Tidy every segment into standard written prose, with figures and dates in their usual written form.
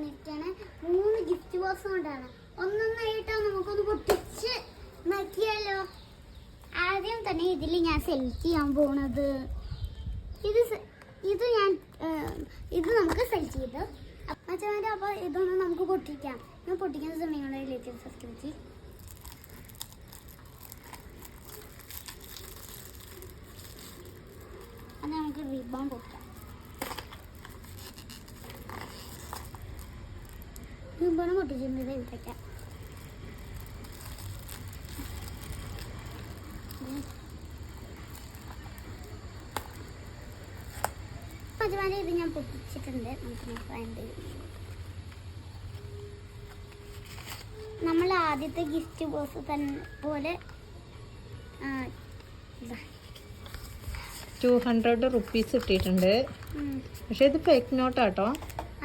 വന്നിരിക്കുകയാണ് 3 gift box കൊണ്ടാണ്. ഒന്നൊന്നായിട്ട് നമുക്കൊന്ന് പൊട്ടിച്ച് നോക്കിയാലോ. ആദ്യം തന്നെ ഇതിൽ ഞാൻ സെലക്ട് ചെയ്യാൻ പോണത് ഇത് നമുക്ക് സെലക്ട് ചെയ്ത് അച്ഛൻ്റെ. അപ്പോൾ ഇതൊന്ന് നമുക്ക് പൊട്ടിക്കാം. ഞാൻ പൊട്ടിക്കുന്ന സമയങ്ങളുടെ റിലേറ്റീവ് സബ്സ്ക്രിപ്റ്റ് അത് നമുക്ക് റിബൺ പൊട്ടിക്കാം. റിബൺ പൊട്ടിച്ചിട്ടുണ്ട് ഇതിലേക്കാം. അതുപോലെ ഇത് ഞാൻ പൊട്ടിച്ചിട്ടുണ്ട്. നമുക്ക് നോക്കാം. നമ്മൾ ആദ്യത്തെ ഗിഫ്റ്റ് ബോക്സ് തന്നെ പോലെ 200 റുപ്പീസ് ഇട്ടിട്ടുണ്ട്. പക്ഷെ ഇത് ഫേക്ക് നോട്ടാട്ടോ.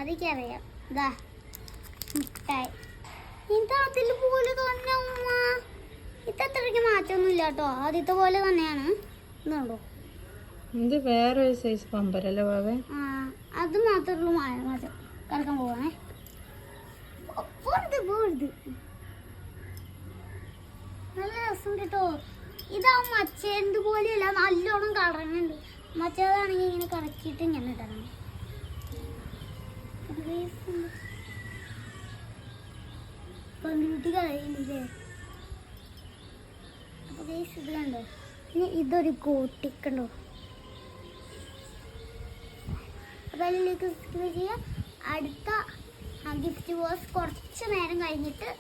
അതൊക്കെ അറിയാം. ഇതാ മിഠായി. ഇത് അതിൽ പോലെ തന്നെ ഉമ്മ. ഇത് അത്രയ്ക്ക് മാറ്റമൊന്നുമില്ല കേട്ടോ. ആദ്യത്തെ പോലെ തന്നെയാണ്. ഇതുണ്ടോ? ഇത് വേറെ സൈസ് പമ്പരല്ലേ ബാബേ? അത് മാത്രമേ മാറ്റം. കിടക്കാൻ പോവാണേ. പോരുത്. നല്ല രസം കേട്ടോ. ഇതാവും മച്ചേന്ത് പോലെയല്ല, നല്ലോണം കളറുന്നുണ്ട്. മച്ചേതാണെങ്കിൽ ഇങ്ങനെ കറക്കിയിട്ട് ഇങ്ങനെ ഇടണം. പെൺകുട്ടി കളയുന്നില്ലേ? അപ്പൊ ഇത് കണ്ടോ. പിന്നെ ഇതൊരു കോട്ടിക്കണ്ടോ. അപ്പോൾ അതിലേക്ക് ചെയ്യുക. അടുത്ത ഗിഫ്റ്റ് ബോക്സ് കുറച്ച് നേരം കഴിഞ്ഞിട്ട്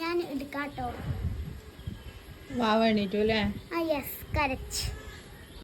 ഞാൻ എടുക്കാം കേട്ടോ. വാവ എണീറ്റു അല്ലേ? Yes, correct.